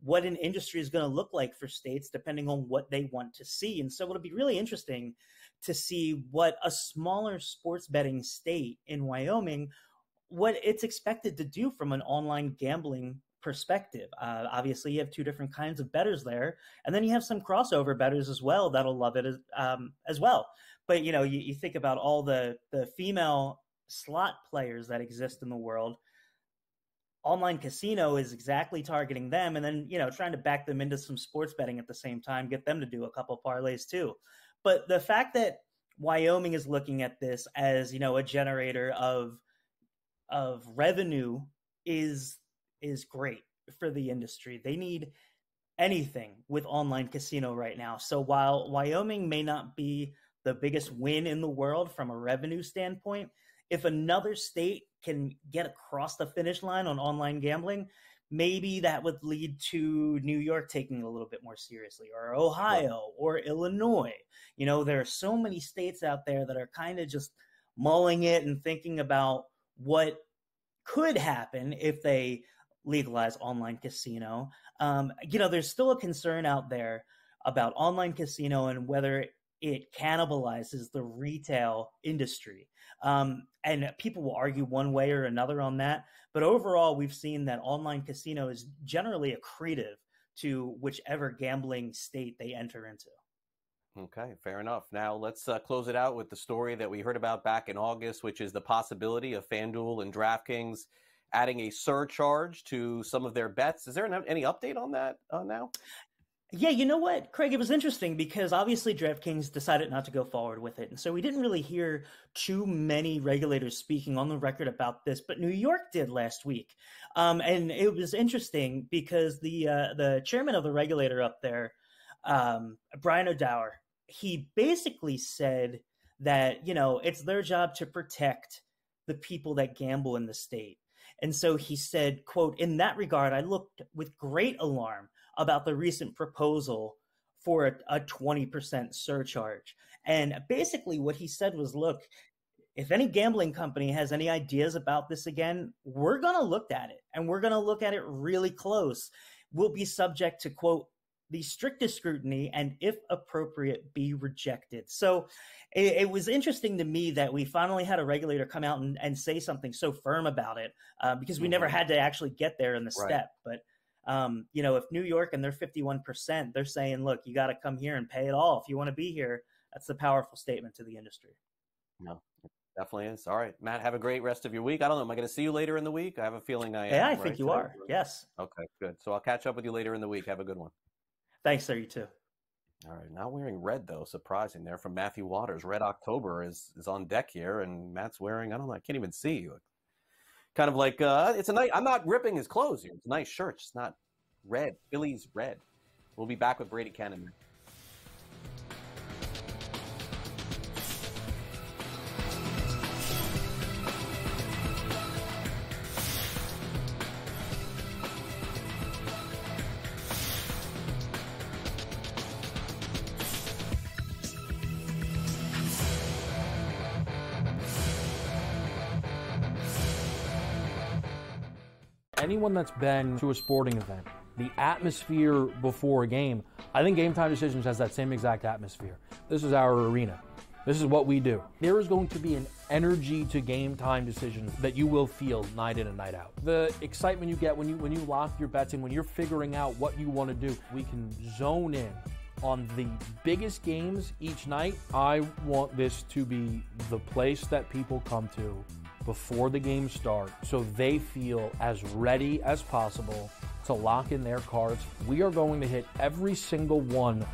what an industry is going to look like for states depending on what they want to see. And so it'll be really interesting to see what a smaller sports betting state in Wyoming, what it's expected to do from an online gambling perspective. Obviously, you have two different kinds of bettors there, and then you have some crossover bettors as well that'll love it as well. But you think about all the female slot players that exist in the world. Online casino is exactly targeting them, and then trying to back them into some sports betting at the same time, get them to do a couple parlays too. But the fact that Wyoming is looking at this as a generator of revenue is great for the industry. They need anything with online casino right now. So while Wyoming may not be the biggest win in the world from a revenue standpoint, if another state can get across the finish line on online gambling, maybe that would lead to New York taking it a little bit more seriously, or Ohio or Illinois. There are so many states out there that are kind of just mulling it and thinking about what could happen if they legalize online casino. There's still a concern out there about online casino and whether it cannibalizes the retail industry. And people will argue one way or another on that. But overall, we've seen that online casino is generally accretive to whichever gambling state they enter into. Okay, fair enough. Now let's close it out with the story that we heard about back in August, which is the possibility of FanDuel and DraftKings adding a surcharge to some of their bets. Is there any update on that now? Yeah, you know what, Craig? It was interesting because obviously DraftKings decided not to go forward with it. And so we didn't really hear too many regulators speaking on the record about this, but New York did last week. And it was interesting because the chairman of the regulator up there, Brian O'Dower, he basically said that, it's their job to protect the people that gamble in the state. And so he said, quote, "In that regard, I looked with great alarm about the recent proposal for a 20% surcharge." And basically what he said was, look, if any gambling company has any ideas about this again, we're going to look at it, and we're going to look at it really close. We'll be subject to, quote, "the strictest scrutiny, and if appropriate, be rejected." So it was interesting to me that we finally had a regulator come out and say something so firm about it, because we never had to actually get there in the step. But if New York and they're 51%, they're saying, look, you got to come here and pay it all if you want to be here. That's a powerful statement to the industry. No, it definitely is. All right, Matt, have a great rest of your week. I don't know. Am I going to see you later in the week? I have a feeling I am. Yeah, I think you are. Yes. Okay, good. So I'll catch up with you later in the week. Have a good one. Thanks, sir. You too. All right, not wearing red, though. Surprising there from Matthew Waters. Red October is on deck here, and Matt's wearing, I don't know, I can't even see you. Kind of like, it's a nice, I'm not ripping his clothes here. It's a nice shirt, just not red. Phillies red. We'll be back with Brady Kannon. Anyone that's been to a sporting event, the atmosphere before a game, I think Game Time Decisions has that same exact atmosphere. This is our arena. This is what we do. There is going to be an energy to Game Time Decisions that you will feel night in and night out. The excitement you get when you lock your bets in, when you're figuring out what you want to do, we can zone in on the biggest games each night. I want this to be the place that people come to before the games start so they feel as ready as possible to lock in their cards. We are going to hit every single one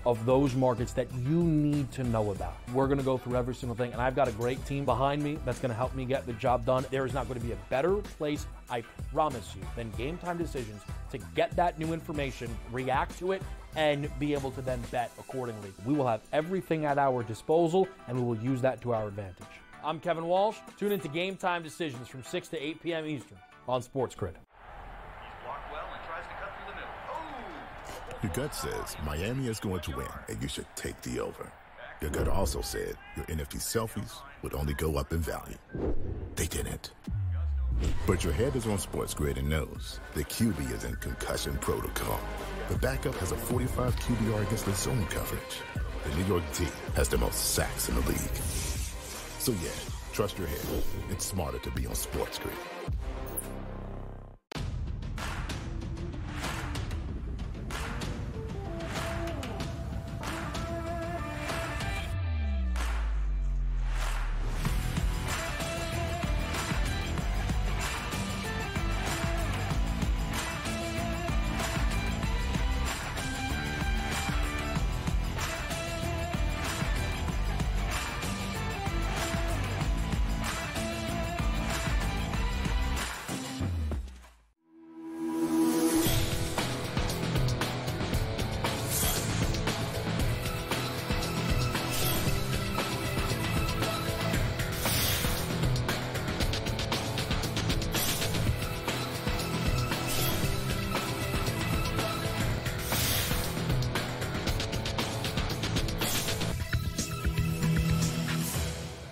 of those markets that you need to know about. We're going to go through every single thing, and I've got a great team behind me that's going to help me get the job done. There is not going to be a better place, I promise you, than Game Time Decisions to get that new information, react to it, and be able to then bet accordingly. We will have everything at our disposal, and we will use that to our advantage. I'm Kevin Walsh. Tune into Game Time Decisions from 6 to 8 p.m. Eastern on SportsGrid. Your gut says Miami is going to win, and you should take the over. Your gut also said your NFT selfies would only go up in value. They didn't. But your head is on SportsGrid and knows the QB is in concussion protocol. The backup has a 45 QBR against the zone coverage. The New York D has the most sacks in the league. So yeah, trust your head. It's smarter to be on SportsGrid.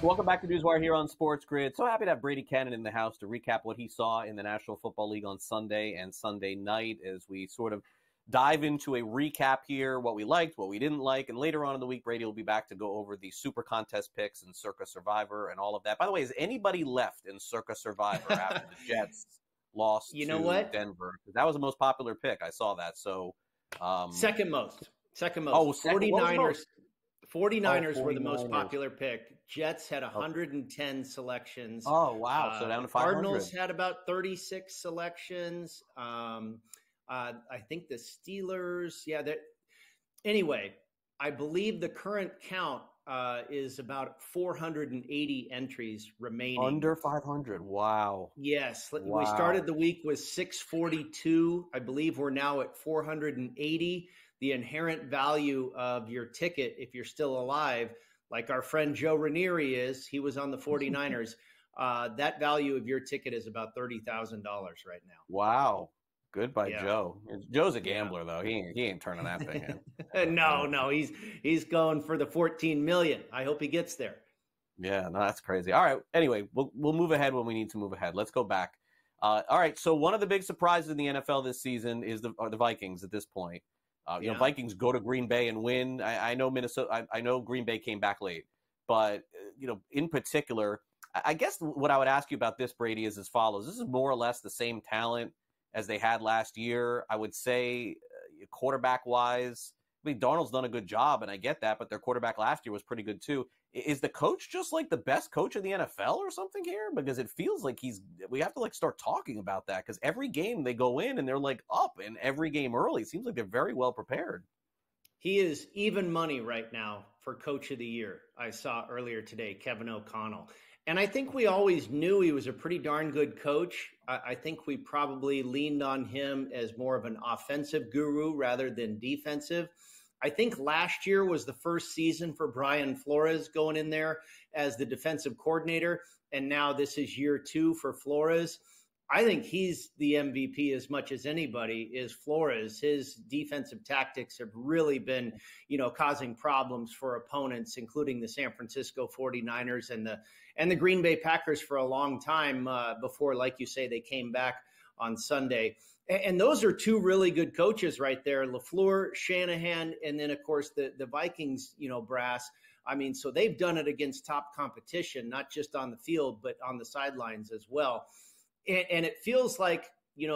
Welcome back to NewsWire here on SportsGrid. So happy to have Brady Kannon in the house to recap what he saw in the National Football League on Sunday and Sunday night as we sort of dive into a recap here, what we liked, what we didn't like, and later on in the week, Brady will be back to go over the Super Contest picks and Circa Survivor and all of that. By the way, is anybody left in Circa Survivor after the Jets lost to Denver? That was the most popular pick. I saw that. So second most. Oh, 49ers. 49ers were the most popular pick. Jets had 110 selections. Oh, wow. So down to 500. Cardinals had about 36 selections. I think the Steelers, Anyway, I believe the current count is about 480 entries remaining. Under 500. Wow. Yes. Wow. We started the week with 642. I believe we're now at 480. The inherent value of your ticket, if you're still alive, like our friend Joe Ranieri is, he was on the 49ers. That value of your ticket is about $30,000 right now. Wow. Good by Joe. Joe's a gambler, though. He ain't turning that thing in. No, he's going for the 14 million. I hope he gets there. Yeah, no, that's crazy. All right. Anyway, we'll move ahead when we need to move ahead. Let's go back. All right. So one of the big surprises in the NFL this season are the Vikings at this point. You know, Vikings go to Green Bay and win. I know Minnesota. I know Green Bay came back late, but you know, in particular, I guess what I would ask you about this, Brady, is as follows. This is more or less the same talent as they had last year. I would say quarterback-wise, I mean, Darnold's done a good job, and I get that, but their quarterback last year was pretty good too. Is the coach just like the best coach in the NFL or something here? Because it feels like we have to like start talking about that, because every game they go in and they're like up, and every game early, it seems like they're very well prepared. He is even money right now for Coach of the Year. I saw earlier today, Kevin O'Connell. And I think we always knew he was a pretty darn good coach. I think we probably leaned on him as more of an offensive guru rather than defensive. I think last year was the first season for Brian Flores going in there as the defensive coordinator. And now this is year 2 for Flores. I think he's the MVP as much as anybody is Flores. His defensive tactics have really been, causing problems for opponents, including the San Francisco 49ers and the Green Bay Packers for a long time before, like you say, they came back on Sunday. And those are two really good coaches right there, LaFleur, Shanahan, and then, of course, the Vikings, brass. I mean, so they've done it against top competition, not just on the field, but on the sidelines as well. And it feels like,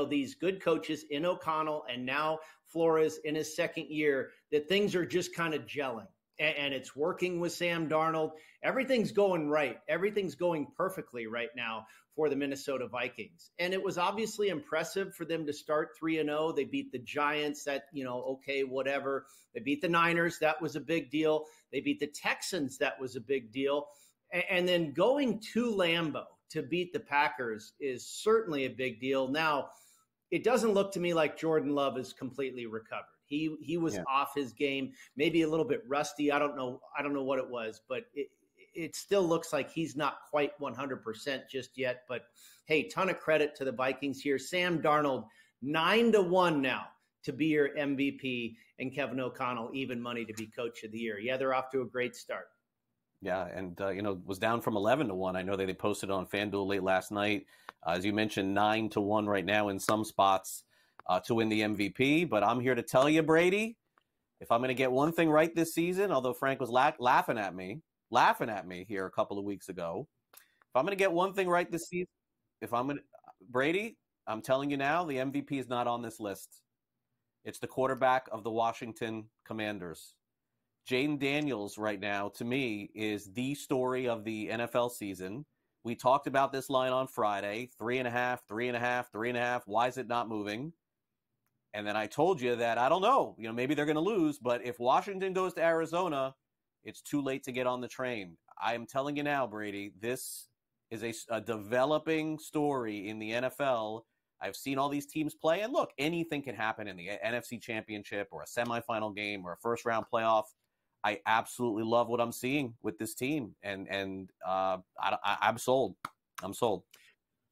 these good coaches in O'Connell and now Flores in his second year, that things are just kind of gelling. And it's working with Sam Darnold. Everything's going right. Everything's going perfectly right now for the Minnesota Vikings. And it was obviously impressive for them to start 3-0. They beat the Giants. That, okay, whatever. They beat the Niners. That was a big deal. They beat the Texans. That was a big deal. And then going to Lambeau to beat the Packers is certainly a big deal. Now, it doesn't look to me like Jordan Love is completely recovered. He was off his game, maybe a little bit rusty. I don't know what it was, but it still looks like he's not quite 100% just yet. But hey, ton of credit to the Vikings here. Sam Darnold, 9-1 now to be your MVP, and Kevin O'Connell, even money to be Coach of the Year. Yeah, they're off to a great start. Yeah, and, was down from 11-1. I know that they posted on FanDuel late last night. As you mentioned, 9-1 right now in some spots to win the MVP. But I'm here to tell you, Brady, if I'm going to get one thing right this season, although Frank was laughing at me here a couple of weeks ago, if I'm going to get one thing right this season, Brady, I'm telling you now, the MVP is not on this list. It's the quarterback of the Washington Commanders. Jaden Daniels right now, to me, is the story of the NFL season. We talked about this line on Friday, 3.5, 3.5, 3.5. Why is it not moving? And then I told you that, I don't know, maybe they're going to lose, but if Washington goes to Arizona, it's too late to get on the train. I am telling you now, Brady, this is a developing story in the NFL. I've seen all these teams play, and look, anything can happen in the NFC Championship or a semifinal game or a first-round playoff. I absolutely love what I'm seeing with this team, and I'm sold. I'm sold.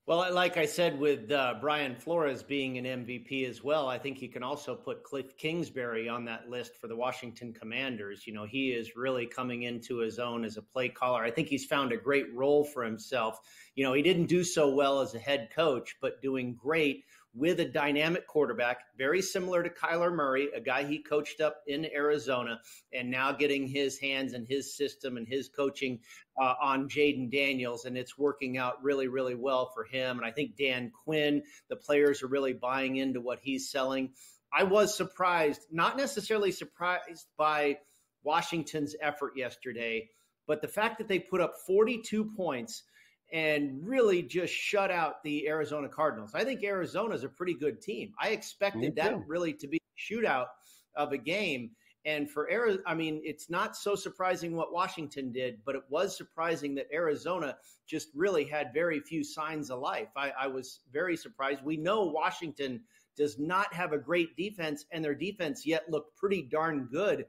Well, like I said, with Brian Flores being an MVP as well, I think you can also put Cliff Kingsbury on that list for the Washington Commanders. He is really coming into his own as a play caller. I think he's found a great role for himself. He didn't do so well as a head coach, but doing great with a dynamic quarterback, very similar to Kyler Murray, a guy he coached up in Arizona, and now getting his hands and his system and his coaching on Jaden Daniels, and it's working out really, really well for him. And I think Dan Quinn, the players are really buying into what he's selling. I was surprised, not necessarily surprised by Washington's effort yesterday, but the fact that they put up 42 points and really just shut out the Arizona Cardinals. I think Arizona's a pretty good team. I expected that really to be a shootout of a game. And for Arizona, I mean, it's not so surprising what Washington did, but it was surprising that Arizona just really had very few signs of life. I was very surprised. We know Washington does not have a great defense, and their defense yet looked pretty darn good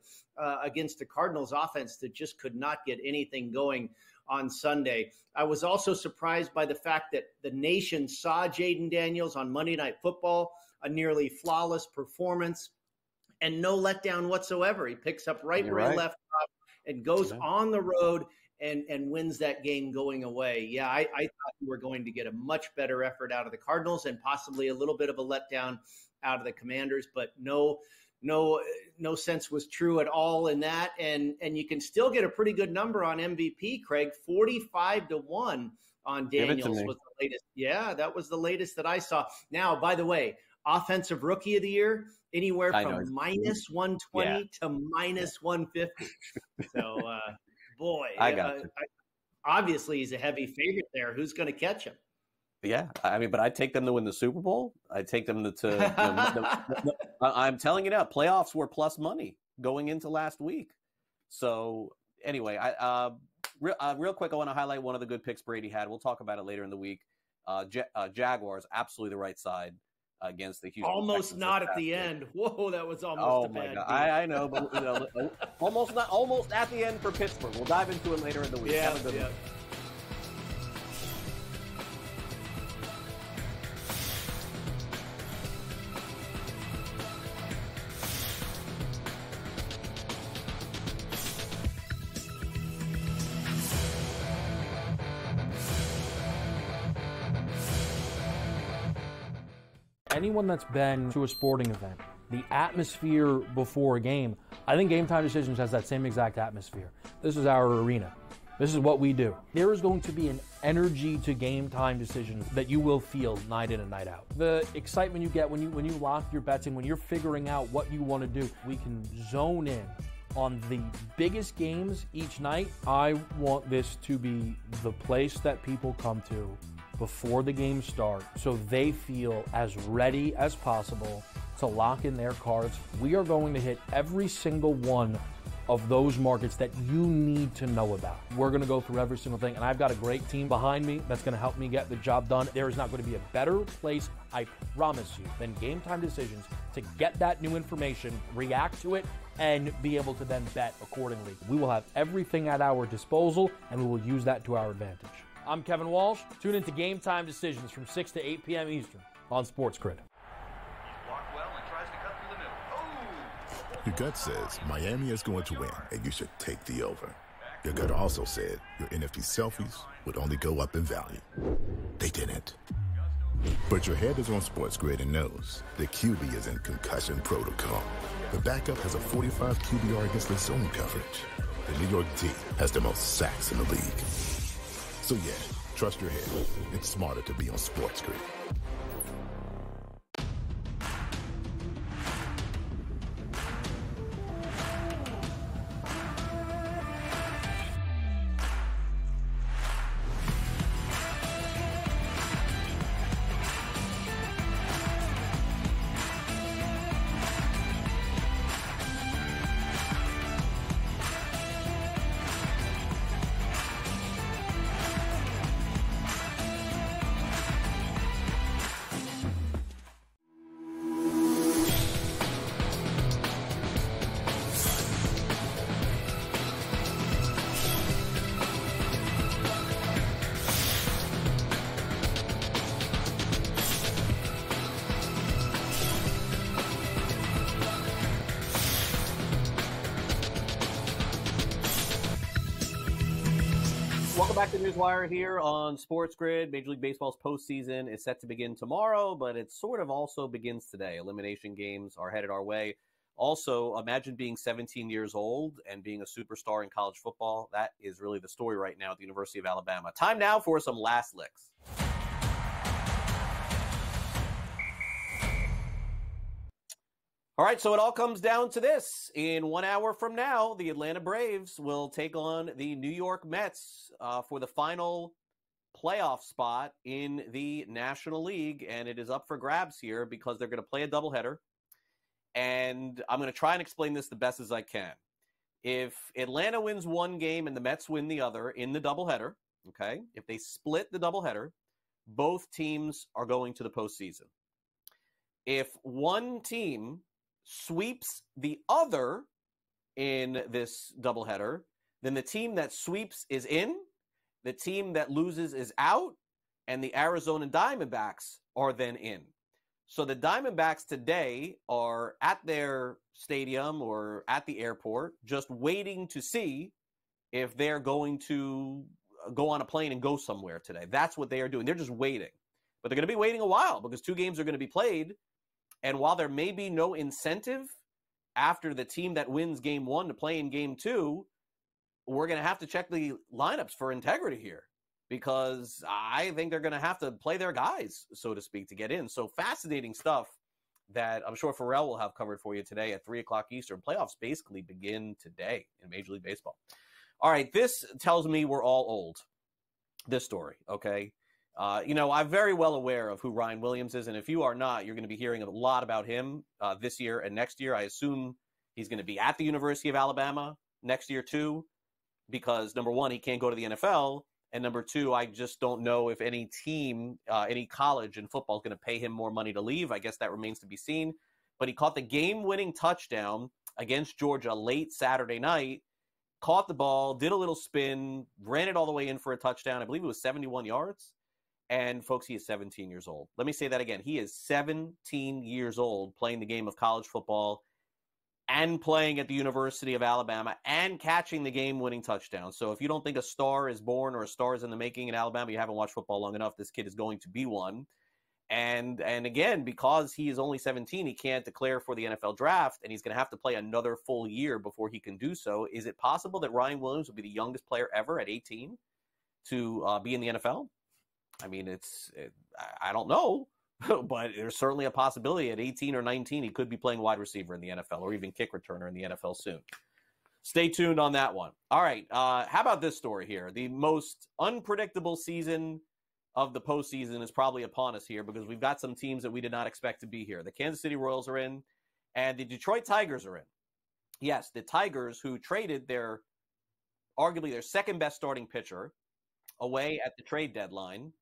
against the Cardinals offense that just could not get anything going on Sunday. I was also surprised by the fact that the nation saw Jaden Daniels on Monday Night Football, a nearly flawless performance and no letdown whatsoever. He picks up right where he left off and goes on the road and wins that game going away. Yeah, I thought we were going to get a much better effort out of the Cardinals and possibly a little bit of a letdown out of the Commanders, but no sense was true at all in that. And you can still get a pretty good number on MVP, Craig. 45-1 on Daniels was the latest. Yeah, that was the latest that I saw. Now, by the way, Offensive Rookie of the Year, anywhere from minus 120 to minus 150. So, boy, obviously he's a heavy favorite there. Who's going to catch him? Yeah, I mean, but I'd take them to win the Super Bowl. I'd take them to I'm telling you now, playoffs were plus money going into last week. So anyway, real quick, I want to highlight one of the good picks Brady had. We'll talk about it later in the week. Jaguars, absolutely the right side against the Houston Almost Texans not at the end. Whoa, that was almost a bad God. I know, but almost at the end for Pittsburgh. We'll dive into it later in the week. Yeah, Have a good one. Anyone that's been to a sporting event, the atmosphere before a game, I think Game Time Decisions has that same exact atmosphere. This is our arena. This is what we do. There is going to be an energy to Game Time Decisions that you will feel night in and night out. The excitement you get when you lock your bets in, when you're figuring out what you want to do, we can zone in on the biggest games each night. I want this to be the place that people come to before the games start so they feel as ready as possible to lock in their cards. We are going to hit every single one of those markets that you need to know about. We're going to go through every single thing, and I've got a great team behind me that's going to help me get the job done. There is not going to be a better place, I promise you, than Game Time Decisions to get that new information, react to it, and be able to then bet accordingly. We will have everything at our disposal, and we will use that to our advantage. I'm Kevin Walsh. Tune into Game Time Decisions from 6 to 8 p.m. Eastern on SportsGrid. Your gut says Miami is going to win, and you should take the over. Your gut also said your NFT selfies would only go up in value. They didn't. But your head is on SportsGrid and knows the QB is in concussion protocol. The backup has a 45 QBR against the zone coverage. The New York D has the most sacks in the league. So yeah, trust your head. It's smarter to be on SportsGrid. Welcome back to NewsWire here on SportsGrid. Major League Baseball's postseason is set to begin tomorrow, but it sort of also begins today. Elimination games are headed our way. Also, imagine being 17 years old and being a superstar in college football. That is really the story right now at the University of Alabama. Time now for some last licks. All right, so it all comes down to this. In 1 hour from now, the Atlanta Braves will take on the New York Mets for the final playoff spot in the National League, and it is up for grabs here because they're going to play a doubleheader. and I'm going to try and explain this the best as I can. If Atlanta wins one game and the Mets win the other in the doubleheader, okay, if they split the doubleheader, both teams are going to the postseason. If one team sweeps the other in this doubleheader, then the team that sweeps is in, the team that loses is out, and the Arizona Diamondbacks are then in. So the Diamondbacks today are at their stadium or at the airport just waiting to see if they're going to go on a plane and go somewhere today. That's what they are doing. They're just waiting. But they're going to be waiting a while because 2 games are going to be played. And while there may be no incentive after the team that wins game 1 to play in game 2, we're going to have to check the lineups for integrity here, because I think they're going to have to play their guys, so to speak, to get in. So fascinating stuff that I'm sure Pharrell will have covered for you today at 3 o'clock Eastern. Playoffs basically begin today in Major League Baseball. All right, this tells me we're all old, this story, okay? I'm very well aware of who Ryan Williams is, and if you are not, you're going to be hearing a lot about him this year and next year. I assume he's going to be at the University of Alabama next year too, because number one, he can't go to the NFL, and number two, I just don't know if any team, any college in football is going to pay him more money to leave. I guess that remains to be seen. But he caught the game-winning touchdown against Georgia late Saturday night, caught the ball, did a little spin, ran it all the way in for a touchdown. I believe it was 71 yards. And, folks, he is 17 years old. Let me say that again. He is 17 years old playing the game of college football and playing at the University of Alabama and catching the game-winning touchdown. So if you don't think a star is born or a star is in the making in Alabama, you haven't watched football long enough. This kid is going to be one. And again, because he is only 17, he can't declare for the NFL draft, and he's going to have to play another full year before he can do so. Is it possible that Ryan Williams will be the youngest player ever at 18 to be in the NFL? I mean, I don't know, but there's certainly a possibility at 18 or 19 he could be playing wide receiver in the NFL or even kick returner in the NFL soon. Stay tuned on that one. All right, how about this story here? The most unpredictable season of the postseason is probably upon us here because we've got some teams that we did not expect to be here. The Kansas City Royals are in, and the Detroit Tigers are in. Yes, the Tigers, who traded arguably their second best starting pitcher away at the trade deadline,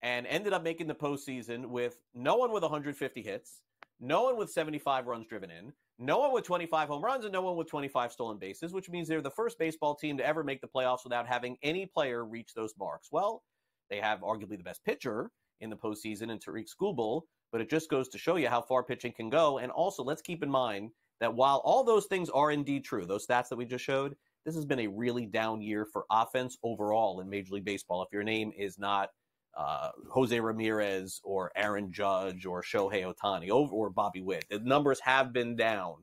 and ended up making the postseason with no one with 150 hits, no one with 75 runs driven in, no one with 25 home runs, and no one with 25 stolen bases, which means they're the first baseball team to ever make the playoffs without having any player reach those marks. Well, they have arguably the best pitcher in the postseason in Tariq Skubal, but it just goes to show you how far pitching can go. And also, let's keep in mind that while all those things are indeed true, those stats that we just showed, this has been a really down year for offense overall in Major League Baseball. If your name is not Jose Ramirez or Aaron Judge or Shohei Ohtani or Bobby Witt, the numbers have been down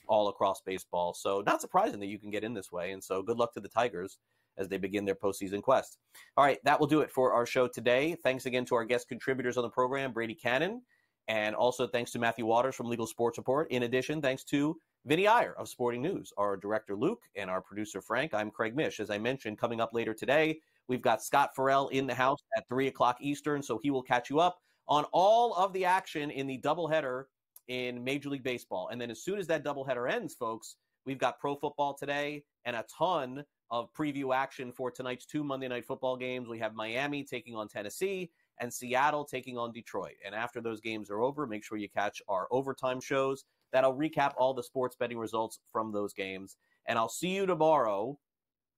all across baseball. So not surprising that you can get in this way. And so good luck to the Tigers as they begin their postseason quest. All right, that will do it for our show today. Thanks again to our guest contributors on the program, Brady Kannon, and also thanks to Matthew Waters from Legal Sports Report. In addition, thanks to Vinnie Iyer of Sporting News, our director Luke, and our producer Frank. I'm Craig Mish. As I mentioned, coming up later today, we've got Scott Farrell in the house at 3 o'clock Eastern, so he will catch you up on all of the action in the doubleheader in Major League Baseball. And then as soon as that doubleheader ends, folks, we've got pro football today and a ton of preview action for tonight's 2 Monday Night Football games. We have Miami taking on Tennessee and Seattle taking on Detroit. And after those games are over, make sure you catch our overtime shows. That'll recap all the sports betting results from those games. And I'll see you tomorrow,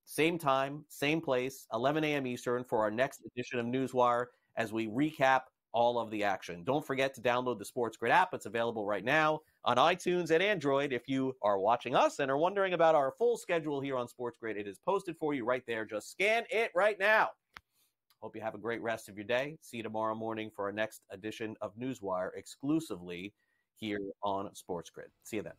same time, same place, 11 a.m. Eastern, for our next edition of NewsWire as we recap all of the action. Don't forget to download the SportsGrid app. It's available right now on iTunes and Android. If you are watching us and are wondering about our full schedule here on SportsGrid, it is posted for you right there. Just scan it right now. Hope you have a great rest of your day. See you tomorrow morning for our next edition of NewsWire exclusively here on SportsGrid. See you then.